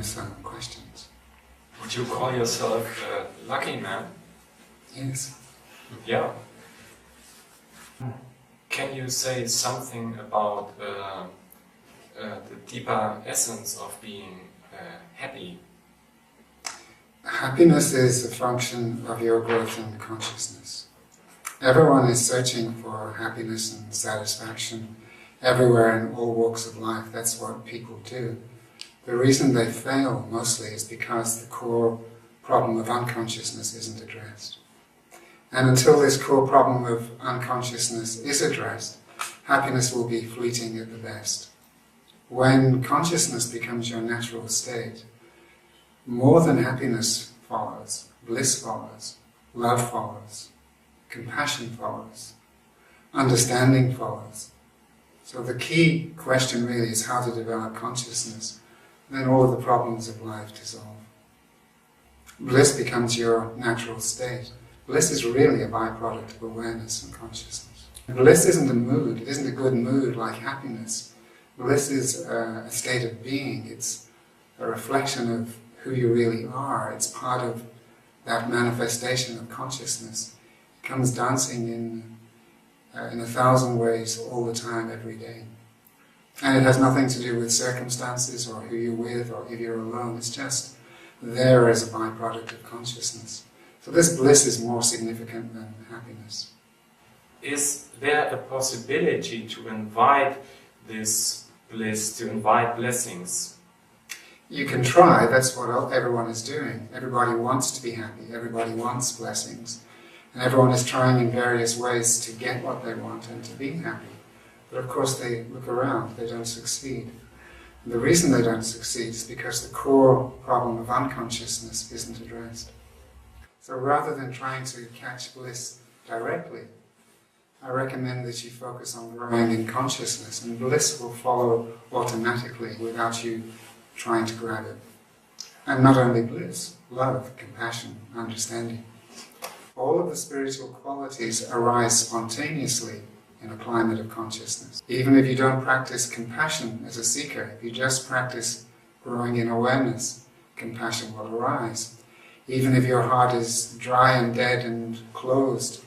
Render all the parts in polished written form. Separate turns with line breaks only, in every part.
some questions.
Would you call yourself a lucky man?
Yes.
Yeah. Can you say something about the deeper essence of being happy?
Happiness is a function of your growth in consciousness. Everyone is searching for happiness and satisfaction everywhere in all walks of life. That's what people do. The reason they fail mostly is because the core problem of unconsciousness isn't addressed. And until this core problem of unconsciousness is addressed, happiness will be fleeting at the best. When consciousness becomes your natural state, more than happiness follows, bliss follows, love follows, compassion follows, understanding follows. So the key question really is how to develop consciousness. Then all of the problems of life dissolve. Bliss becomes your natural state. Bliss is really a byproduct of awareness and consciousness. Bliss isn't a mood, it isn't a good mood like happiness. Bliss is a state of being, it's a reflection of who you really are. It's part of that manifestation of consciousness. It comes dancing in 1,000 ways all the time, every day. And it has nothing to do with circumstances or who you're with or if you're alone. It's just there as a byproduct of consciousness. So this bliss is more significant than happiness.
Is there a possibility to invite this bliss, to invite blessings?
You can try, that's what everyone is doing. Everybody wants to be happy, everybody wants blessings. And everyone is trying in various ways to get what they want and to be happy. But of course they look around, they don't succeed. And the reason they don't succeed is because the core problem of unconsciousness isn't addressed. So rather than trying to catch bliss directly, I recommend that you focus on growing in consciousness, and bliss will follow automatically without you trying to grab it. And not only bliss, love, compassion, understanding. All of the spiritual qualities arise spontaneously in a climate of consciousness. Even if you don't practice compassion as a seeker, if you just practice growing in awareness, compassion will arise. Even if your heart is dry and dead and closed,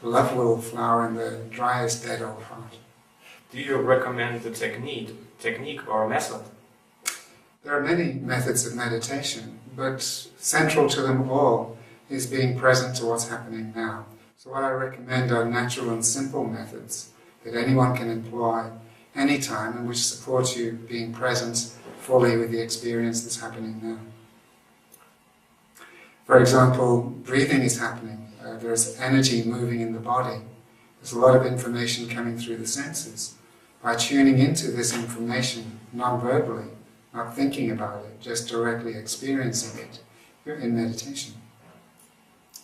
love will flower in the driest dead old heart.
Do you recommend the technique or method?
There are many methods of meditation, but central to them all is being present to what's happening now. So what I recommend are natural and simple methods that anyone can employ anytime and which support you being present fully with the experience that's happening now. For example, breathing is happening. There's energy moving in the body. There's a lot of information coming through the senses. By tuning into this information non-verbally, not thinking about it, just directly experiencing it, you're in meditation.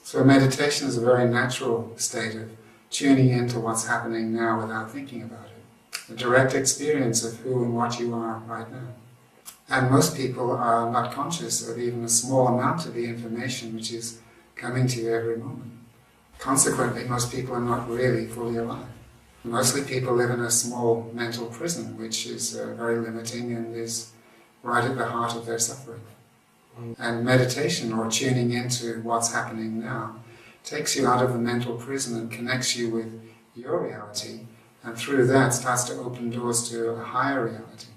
So meditation is a very natural state of tuning into what's happening now without thinking about it. A direct experience of who and what you are right now. And most people are not conscious of even a small amount of the information which is coming to you every moment. Consequently, most people are not really fully alive. Mostly people live in a small mental prison, which is very limiting and is right at the heart of their suffering. And meditation, or tuning into what's happening now, takes you out of the mental prison and connects you with your reality, and through that starts to open doors to a higher reality.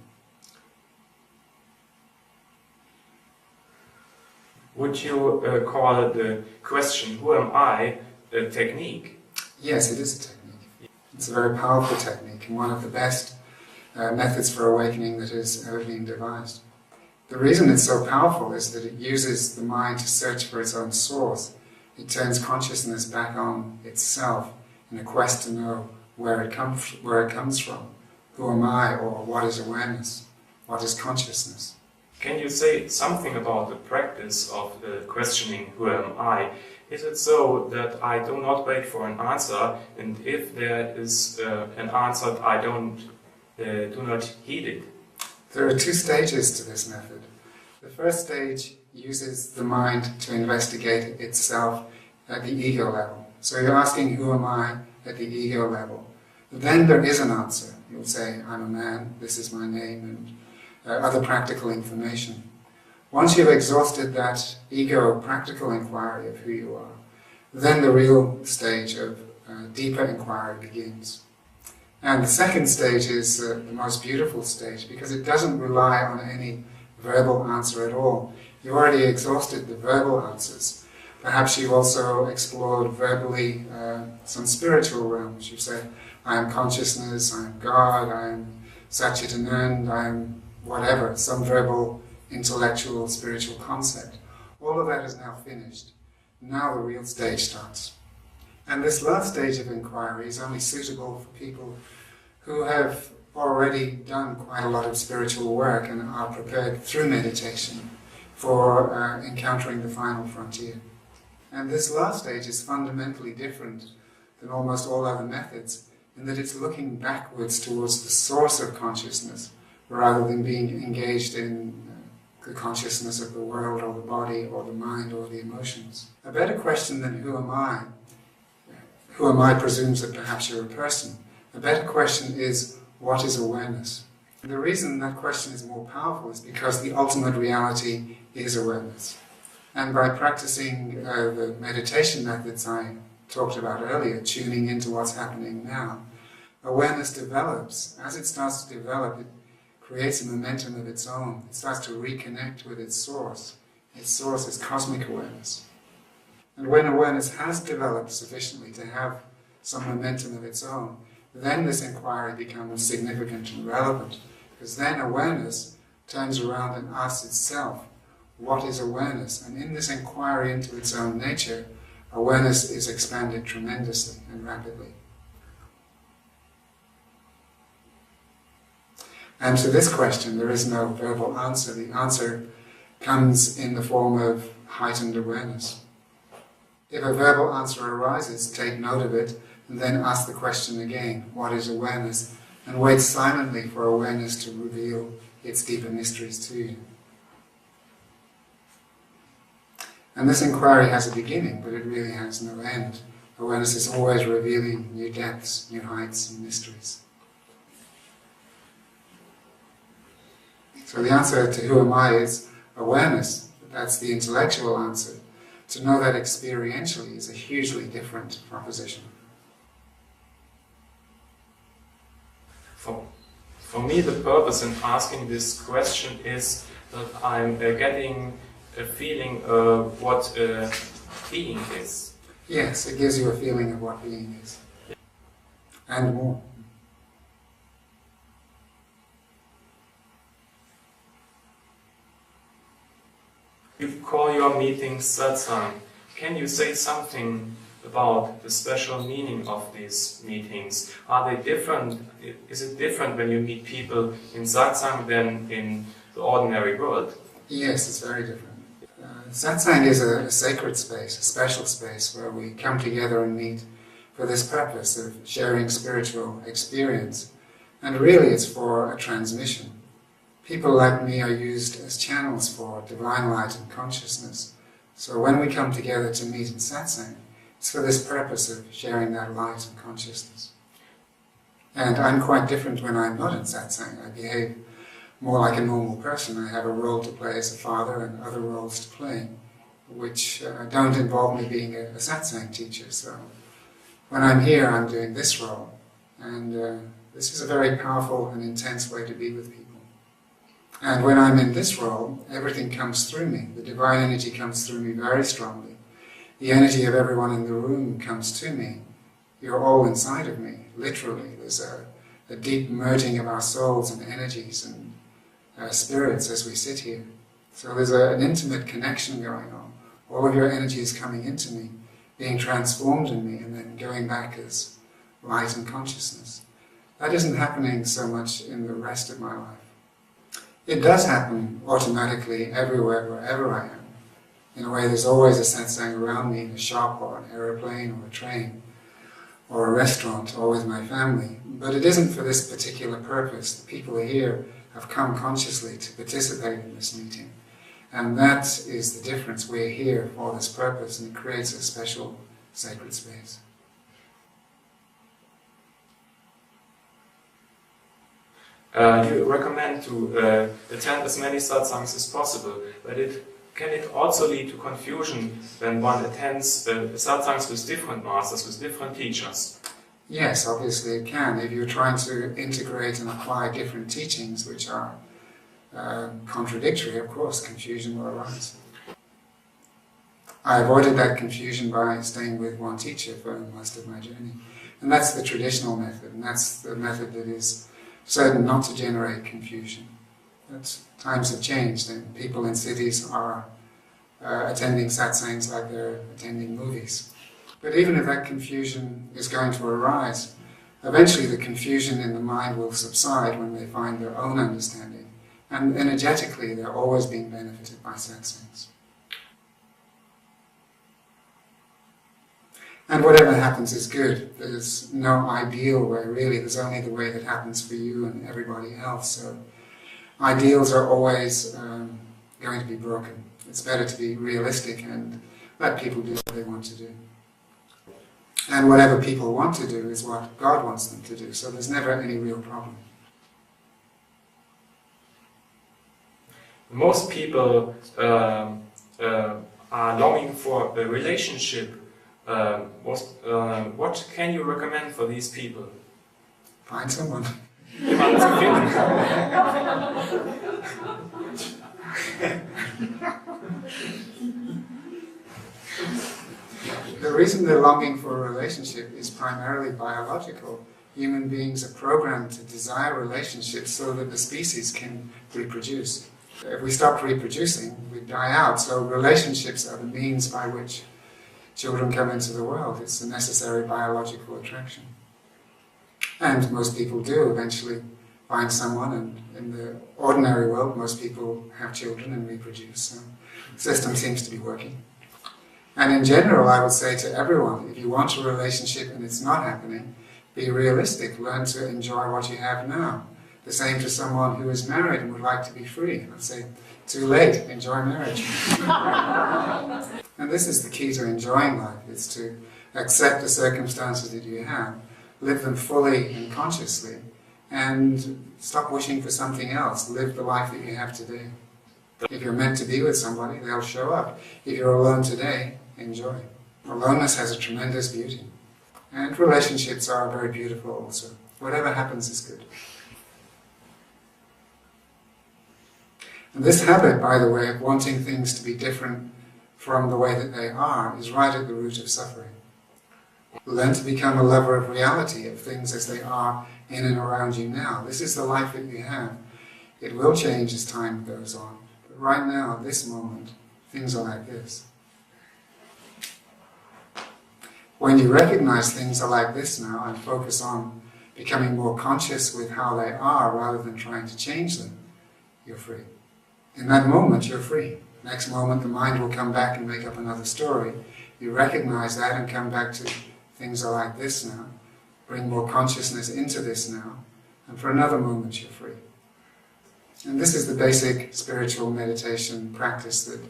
Would you call the question, who am I, a technique?
Yes, it is a technique. It's a very powerful technique and one of the best methods for awakening that has ever been devised. The reason it's so powerful is that it uses the mind to search for its own source. It turns consciousness back on itself in a quest to know where it comes from. Who am I, or what is awareness? What is consciousness?
Can you say something about the practice of questioning who am I? Is it so that I do not wait for an answer, and if there is an answer, I do not heed it?
There are two stages to this method. The first stage uses the mind to investigate itself at the ego level. So you're asking, who am I, at the ego level. Then there is an answer. You'll say, I'm a man, this is my name, and other practical information. Once you've exhausted that ego practical inquiry of who you are, then the real stage of deeper inquiry begins. And the second stage is the most beautiful stage, because it doesn't rely on any verbal answer at all. You've already exhausted the verbal answers. Perhaps you've also explored verbally some spiritual realms. You've said, I am consciousness, I am God, I am Satchitanand, I am whatever, some verbal, intellectual, spiritual concept. All of that is now finished. Now the real stage starts. And this last stage of inquiry is only suitable for people who have already done quite a lot of spiritual work and are prepared through meditation for encountering the final frontier. And this last stage is fundamentally different than almost all other methods, in that it's looking backwards towards the source of consciousness, rather than being engaged in the consciousness of the world or the body or the mind or the emotions. A better question than who am I? Who am I presumes that perhaps you're a person. A better question is, what is awareness? And the reason that question is more powerful is because the ultimate reality is awareness. And by practicing the meditation methods I talked about earlier, tuning into what's happening now, awareness develops. As it starts to develop, it creates a momentum of its own. It starts to reconnect with its source. Its source is cosmic awareness. And when awareness has developed sufficiently to have some momentum of its own, then this inquiry becomes significant and relevant, because then awareness turns around and asks itself, what is awareness? And in this inquiry into its own nature, awareness is expanded tremendously and rapidly. And to this question, there is no verbal answer. The answer comes in the form of heightened awareness. If a verbal answer arises, take note of it, and then ask the question again, what is awareness? And wait silently for awareness to reveal its deeper mysteries to you. And this inquiry has a beginning, but it really has no end. Awareness is always revealing new depths, new heights, and mysteries. So the answer to who am I is awareness. That's the intellectual answer. To know that experientially is a hugely different proposition.
For me, the purpose in asking this question is that I'm getting a feeling of what being is.
Yes, it gives you a feeling of what being is. And more.
You call your meetings Satsang. Can you say something about the special meaning of these meetings? Are they different? Is it different when you meet people in Satsang than in the ordinary world?
Yes, it's very different. Satsang is a sacred space, a special space where we come together and meet for this purpose of sharing spiritual experience. And really it's for a transmission. People like me are used as channels for divine light and consciousness. So when we come together to meet in Satsang, it's for this purpose of sharing that light and consciousness. And I'm quite different when I'm not in Satsang. I behave more like a normal person. I have a role to play as a father and other roles to play, which don't involve me being a Satsang teacher. So when I'm here, I'm doing this role. And this is a very powerful and intense way to be with people. And when I'm in this role, everything comes through me. The divine energy comes through me very strongly. The energy of everyone in the room comes to me. You're all inside of me, literally. There's a deep merging of our souls and energies and spirits as we sit here. So there's an intimate connection going on. All of your energy is coming into me, being transformed in me, and then going back as light and consciousness. That isn't happening so much in the rest of my life. It does happen automatically everywhere, wherever I am. In a way, there's always a satsang around me in a shop or an aeroplane or a train or a restaurant or with my family. But it isn't for this particular purpose. The people here have come consciously to participate in this meeting. And that is the difference. We're here for this purpose, and it creates a special sacred space.
You recommend to attend as many satsangs as possible, but can it also lead to confusion when one attends satsangs with different masters, with different teachers?
Yes, obviously it can. If you're trying to integrate and apply different teachings which are contradictory, of course, confusion will arise. I avoided that confusion by staying with one teacher for most of my journey. And that's the traditional method, and that's the method that is certain not to generate confusion. But times have changed, and people in cities are attending satsangs like they're attending movies. But even if that confusion is going to arise, eventually the confusion in the mind will subside when they find their own understanding. And energetically, they're always being benefited by satsangs. And whatever happens is good. There's no ideal way, really. There's only the way that happens for you and everybody else. So ideals are always going to be broken. It's better to be realistic and let people do what they want to do. And whatever people want to do is what God wants them to do. So there's never any real problem.
Most people are longing for a relationship. What can you recommend for these people?
Find someone. The reason they're longing for a relationship is primarily biological. Human beings are programmed to desire relationships so that the species can reproduce. If we stop reproducing, we die out. So relationships are the means by which children come into the world. It's a necessary biological attraction. And most people do eventually find someone, and in the ordinary world, most people have children and reproduce. So the system seems to be working. And in general, I would say to everyone, if you want a relationship and it's not happening, be realistic. Learn to enjoy what you have now. The same to someone who is married and would like to be free. I'd say, too late, enjoy marriage. And this is the key to enjoying life, is to accept the circumstances that you have, live them fully and consciously, and stop wishing for something else. Live the life that you have today. If you're meant to be with somebody, they'll show up. If you're alone today, enjoy. Aloneness has a tremendous beauty. And relationships are very beautiful also. Whatever happens is good. And this habit, by the way, of wanting things to be different from the way that they are, is right at the root of suffering. Learn to become a lover of reality, of things as they are in and around you now. This is the life that you have. It will change as time goes on. But right now, at this moment, things are like this. When you recognize things are like this now and focus on becoming more conscious with how they are rather than trying to change them, you're free. In that moment, you're free. Next moment, the mind will come back and make up another story. You recognize that and come back to things are like this now. Bring more consciousness into this now. And for another moment, you're free. And this is the basic spiritual meditation practice that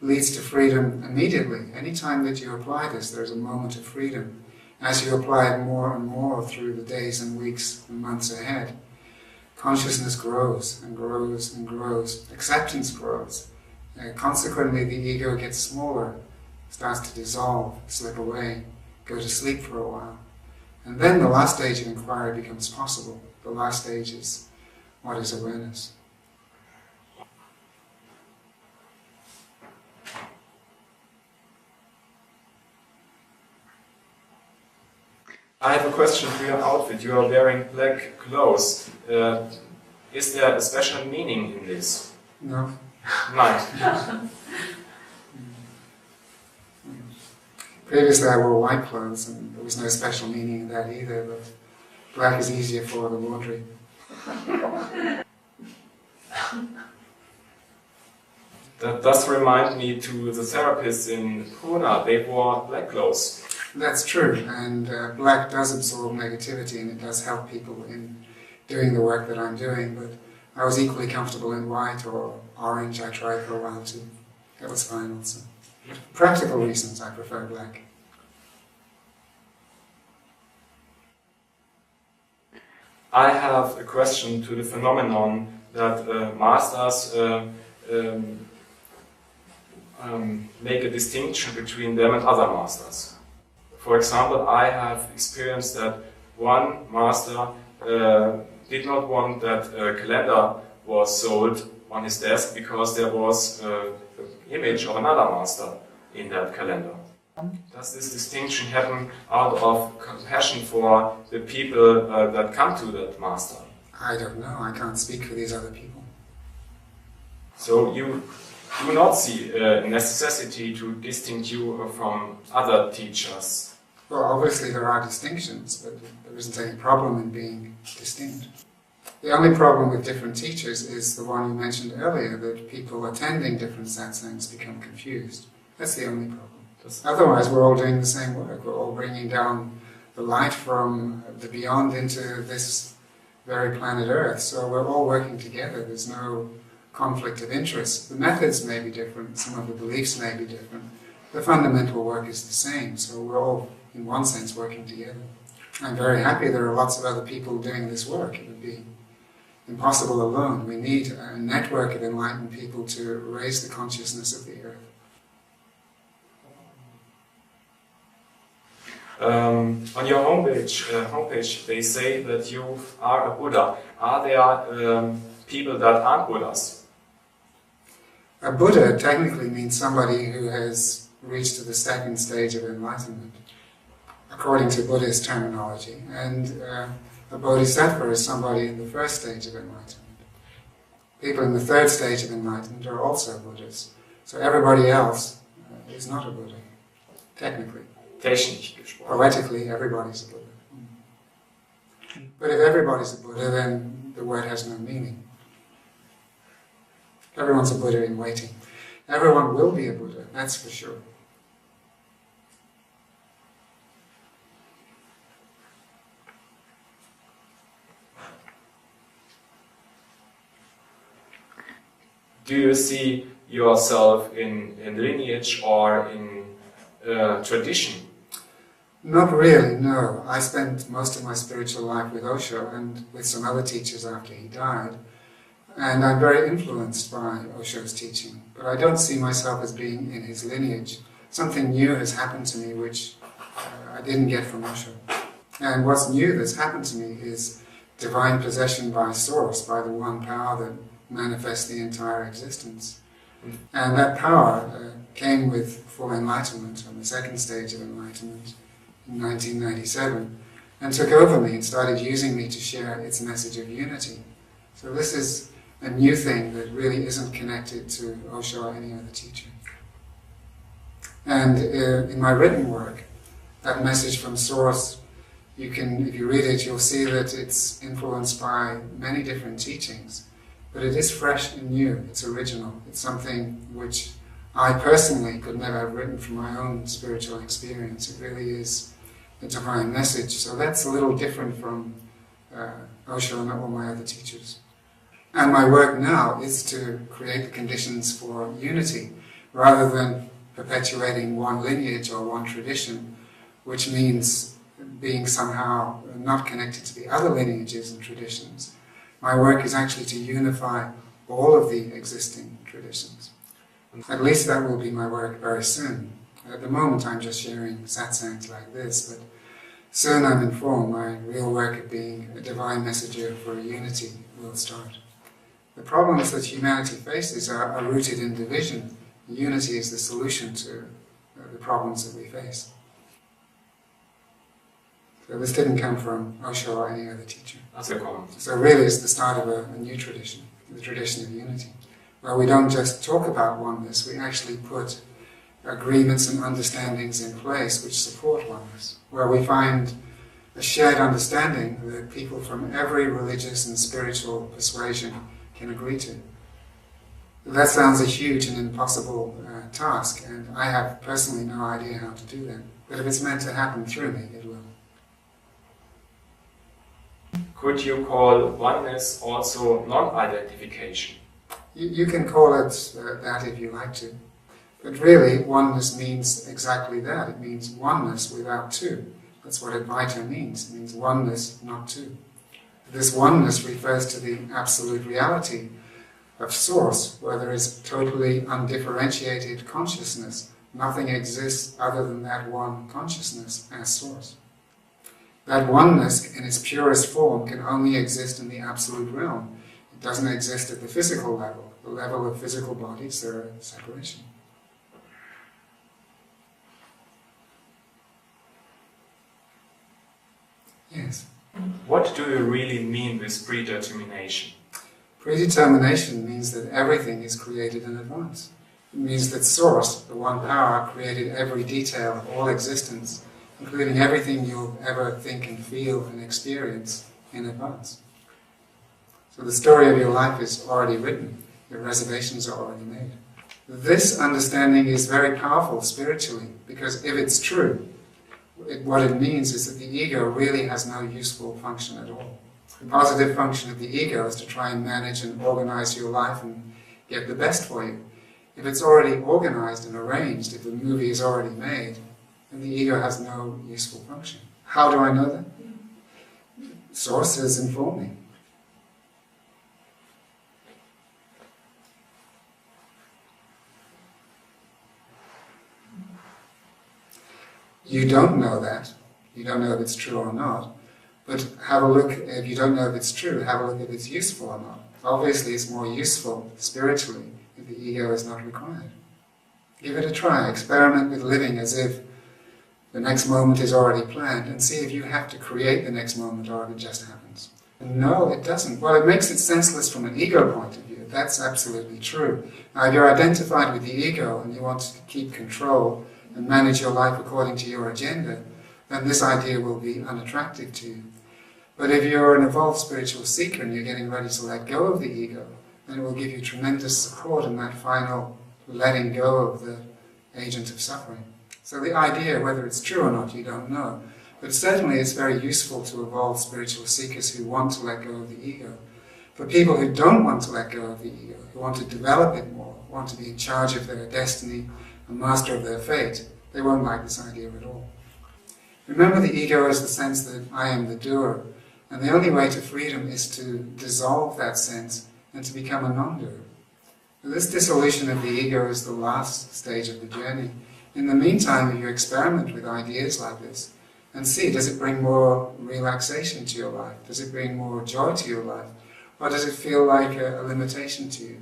leads to freedom immediately. Anytime that you apply this, there's a moment of freedom. As you apply it more and more through the days and weeks and months ahead, consciousness grows and grows and grows. Acceptance grows. Consequently, the ego gets smaller, starts to dissolve, slip away, go to sleep for a while. And then the last stage of inquiry becomes possible. The last stage is what is awareness.
I have a question for your outfit. You are wearing black clothes. Is there a special meaning in this?
No.
Nice.
Previously I wore white clothes and there was no special meaning in that either, but black is easier for the laundry.
That does remind me to the therapists in Pune. They wore black clothes.
That's true, and black does absorb negativity and it does help people in doing the work that I'm doing, but I was equally comfortable in white or orange. I tried for a while too. That was fine also. For practical reasons, I prefer black.
I have a question to the phenomenon that masters make a distinction between them and other masters. For example, I have experienced that one master did not want that a calendar was sold on his desk because there was the image of another master in that calendar. Does this distinction happen out of compassion for the people that come to that master?
I don't know, I can't speak for these other people.
So you do not see a necessity to distinct you from other teachers?
Well, obviously there are distinctions, but there isn't any problem in being distinct. The only problem with different teachers is the one you mentioned earlier, that people attending different satsangs become confused. That's the only problem. Otherwise, we're all doing the same work. We're all bringing down the light from the beyond into this very planet Earth. So we're all working together. There's no conflict of interest. The methods may be different. Some of the beliefs may be different. The fundamental work is the same. So we're all, in one sense, working together. I'm very happy there are lots of other people doing this work. It would be impossible alone. We need a network of enlightened people to raise the consciousness of the Earth. On your homepage, they say that you are a Buddha. Are there people that aren't Buddhas? A Buddha technically means somebody who has reached to the second stage of enlightenment, according to Buddhist terminology. And a Bodhisattva is somebody in the first stage of enlightenment. People in the third stage of enlightenment are also Buddhas. So everybody else is not a Buddha, technically. Poetically, everybody's a Buddha. But if everybody's a Buddha, then the word has no meaning. Everyone's a Buddha in waiting. Everyone will be a Buddha, that's for sure.
Do you see yourself in lineage or in tradition?
Not really, no. I spent most of my spiritual life with Osho and with some other teachers after he died. And I'm very influenced by Osho's teaching. But I don't see myself as being in his lineage. Something new has happened to me which I didn't get from Osho. And what's new that's happened to me is divine possession by Source, by the one power that manifests the entire existence. And that power came with full enlightenment, on the second stage of enlightenment, in 1997, and took over me and started using me to share its message of unity. So this is a new thing that really isn't connected to Osho or any other teacher. And in my written work, that message from Source, you can, if you read it, you'll see that it's influenced by many different teachings. But it is fresh and new, it's original, it's something which I personally could never have written from my own spiritual experience. It really is a divine message. So that's a little different from Osho and all my other teachers. And my work now is to create the conditions for unity, rather than perpetuating one lineage or one tradition, which means being somehow not connected to the other lineages and traditions. My work is actually to unify all of the existing traditions. At least that will be my work very soon. At the moment I'm just sharing satsangs like this, but soon I'm informed my real work of being a divine messenger for unity will start. The problems that humanity faces are rooted in division. Unity is the solution to the problems that we face. So this didn't come from Osho or any other teacher. So really it's the start of a new tradition, the tradition of unity, where we don't just talk about oneness, we actually put agreements and understandings in place which support oneness, where we find a shared understanding that people from every religious and spiritual persuasion can agree to. That sounds a huge and impossible task, and I have personally no idea how to do that. But if it's meant to happen through me, it will.
Could you call oneness also non-identification?
You can call it that if you like to. But really, oneness means exactly that. It means oneness without two. That's what Advaita means. It means oneness, not two. This oneness refers to the absolute reality of Source, where there is totally undifferentiated consciousness. Nothing exists other than that one consciousness as Source. That oneness in its purest form can only exist in the absolute realm. It doesn't exist at the physical level. The level of physical bodies, there are separation. Yes?
What do you really mean with predetermination?
Predetermination means that everything is created in advance. It means that Source, the one power, created every detail of all existence, including everything you'll ever think and feel and experience in advance. So the story of your life is already written. Your reservations are already made. This understanding is very powerful spiritually, because if it's true, what it means is that the ego really has no useful function at all. The positive function of the ego is to try and manage and organize your life and get the best for you. If it's already organized and arranged, if the movie is already made, then the ego has no useful function. How do I know that? Sources inform me. You don't know that. You don't know if it's true or not. But have a look, if you don't know if it's true, have a look if it's useful or not. Obviously it's more useful spiritually if the ego is not required. Give it a try. Experiment with living as if the next moment is already planned and see if you have to create the next moment or if it just happens. And no, it doesn't. Well, it makes it senseless from an ego point of view. That's absolutely true. Now, if you're identified with the ego and you want to keep control and manage your life according to your agenda, then this idea will be unattractive to you. But if you're an evolved spiritual seeker and you're getting ready to let go of the ego, then it will give you tremendous support in that final letting go of the agent of suffering. So the idea, whether it's true or not, you don't know. But certainly it's very useful to evolved spiritual seekers who want to let go of the ego. For people who don't want to let go of the ego, who want to develop it more, want to be in charge of their destiny, a master of their fate, they won't like this idea at all. Remember, the ego is the sense that I am the doer, and the only way to freedom is to dissolve that sense and to become a non-doer. This dissolution of the ego is the last stage of the journey. In the meantime, if you experiment with ideas like this and see, does it bring more relaxation to your life? Does it bring more joy to your life? Or does it feel like a limitation to you?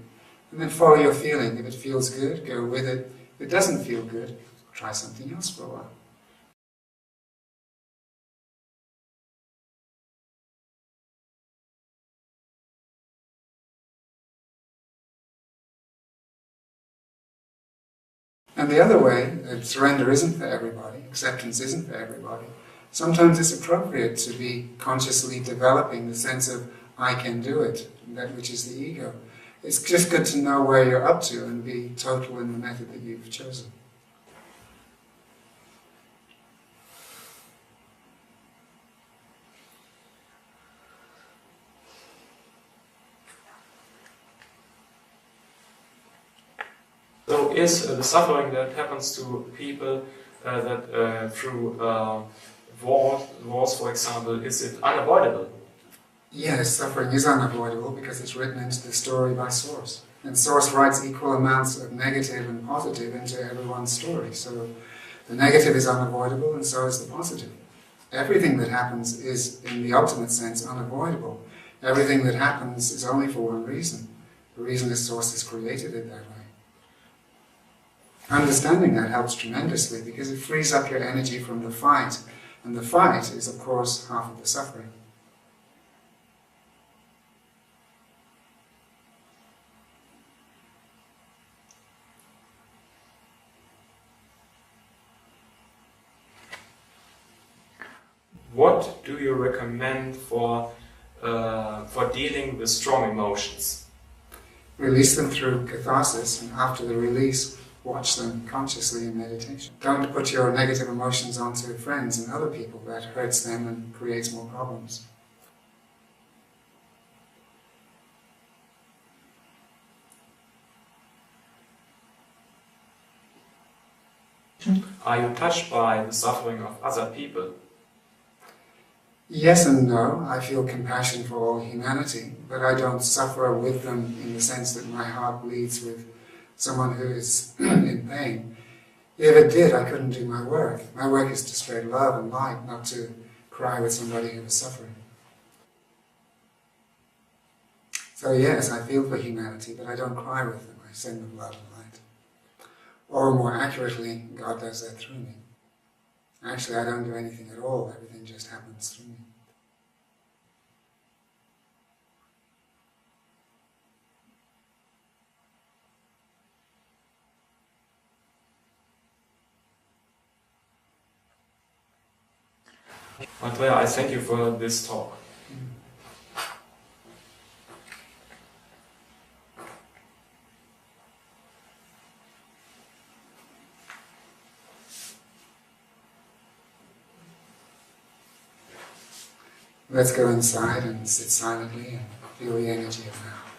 And then follow your feeling. If it feels good, go with it. If it doesn't feel good, try something else for a while. And the other way, surrender isn't for everybody, acceptance isn't for everybody. Sometimes it's appropriate to be consciously developing the sense of I can do it, that which is the ego. It's just good to know where you're up to and be total in the method that you've chosen.
So is the suffering that happens to people through wars, for example, is it unavoidable?
Yes, suffering is unavoidable because it's written into the story by Source. And Source writes equal amounts of negative and positive into everyone's story. So the negative is unavoidable and so is the positive. Everything that happens is, in the ultimate sense, unavoidable. Everything that happens is only for one reason. The reason is Source has created it that way. Understanding that helps tremendously because it frees up your energy from the fight. And the fight is, of course, half of the suffering.
What do you recommend for dealing with strong emotions?
Release them through catharsis, and after the release, watch them consciously in meditation. Don't put your negative emotions onto friends and other people. That hurts them and creates more problems.
Are you touched by the suffering of other people?
Yes and no. I feel compassion for all humanity, but I don't suffer with them in the sense that my heart bleeds with someone who is in pain. If it did, I couldn't do my work. My work is to spread love and light, not to cry with somebody who is suffering. So yes, I feel for humanity, but I don't cry with them. I send them love and light. Or more accurately, God does that through me. Actually, I don't do anything at all. Everything just happens through me.
Maitreya, I thank you for this talk.
Let's go inside and sit silently and feel the energy of now.